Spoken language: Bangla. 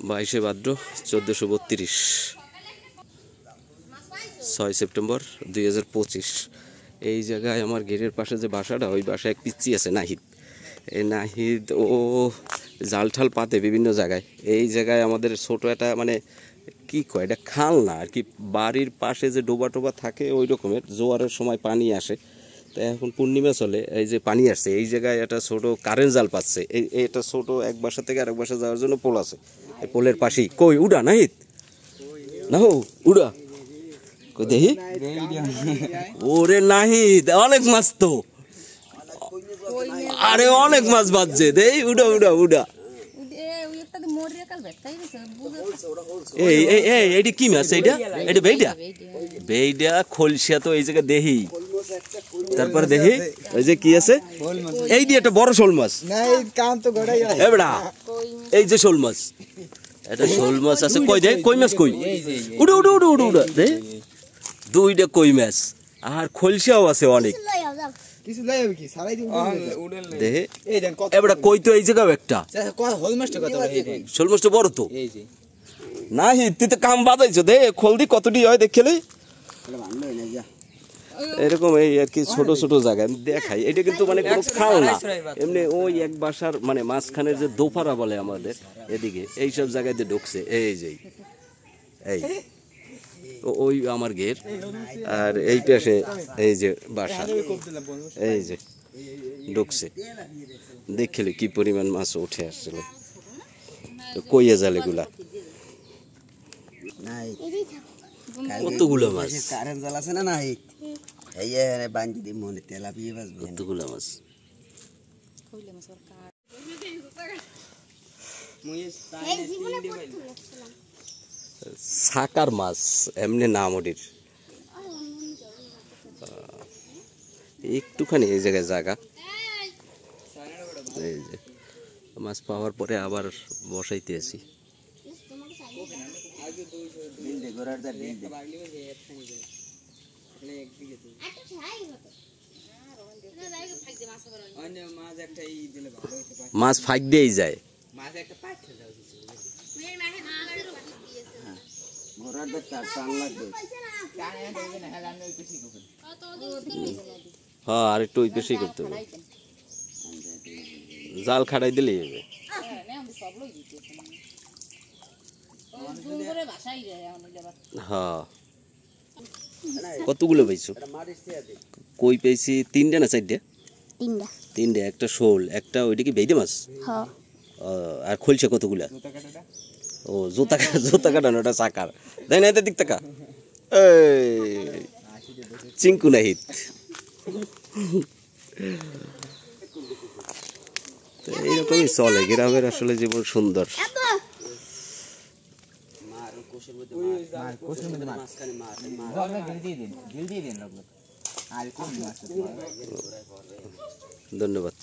22 ভাদ্র 1432 6 সেপ্টেম্বর 2025। এই জায়গায় আমার গেটের পাশে যে বাসাটা, ওই বাসায় এক পিচ্চি আছে নাহিদ। এই নাহিদ ও জাল ঠাল পাতে বিভিন্ন জায়গায়। এই জায়গায় আমাদের ছোট একটা মানে কি কয়, এটা খাল না আর কি, বাড়ির পাশে যে ডোবা টোবা থাকে ওই রকমের। জোয়ারের সময় পানি আসে, তো এখন পূর্ণিমা চলে, এই যে পানি আসছে এই জায়গায় একটা ছোট কারেন্ট জাল পাচ্ছে। এটা ছোট এক বাসা থেকে আরেক বাসা যাওয়ার জন্য পোল আছে। এই পোলের পাশেই কই উড়া নাহিদ না হো উড়া কই দেখি। ওরে নাহিদ অনেক মাছ তো, আরে অনেক মাছ বাজছে, দেই উড়া উড়া উড়া। এইটা কি মাছ? এইটা এটা বেইডা, বেইডা খলসিয়া তো এই জায়গায় দেখি। তারপরে দেখি ওই যে কি আছে, এই দিয়ে একটা বড় শোল মাছ। এই যে শোল মাছ, এটা শোল মাছ আছে। কই দে কই মাছ, কই উড়ে উড়ে উড়ে উড়ে উড়ে দে, দুইটা কই মাছ। আর খলসিয়াও আছে অনেক। কই তো এই জায়গাও একটা শোল মাছটা বড় তো। না তুই তো কাম বাজাইছো, দে খোল দি কতটি হয় দেখলে। এরকম এই আর কি ছোট ছোট জায়গা আমি দেখাই। এটা কিন্তু মানে কোনো খাল না, এমনি ওই এক বাসার মানে মাঝখানের যে দোপারা বলে আমাদের এদিকে, এইসব জায়গায় দিয়ে ঢুকছে। এই যে এই ওই আমার গেট, আর এই পাশে এই যে বাসা, এই যে ঢুকছে। দেখলে কি পরিমাণ মাছ উঠে আসছিল, কইয়া জালে গুলা কতগুলো মাছ। কারেন্ট জাল আছে না নাই, এই বান্ধি দি মনে তেলাপিয়া মাছ, কতগুলো মাছ। সাকার মাছ এমনি নাম ওটির। একটুখানি এই জায়গায় জায়গা, এই যে মাছ পাওয়ার পরে আবার বসাইতে আছি। মাছ ফাঁক দিয়েই যায়। হ্যাঁ আর একটু ওই পেশেই করতে হবে, জাল খাটাই দিলেই হবে। হ্যাঁ কতগুলো পাইছো? কই পেয়েছি তিনটা না চারটে? তিনটে, একটা শোল, একটা ওইটা কি বেইদে মাছ, আর খলছে কতগুলা? ও জুতা জুতা কাটানো, ওটা চাকার। দেখ না এটা দিক টাকা চিঙ্কু নাহিদ। তো এইরকমই চলে গ্রামের আসলে জীবন সুন্দর। ধন্যবাদ।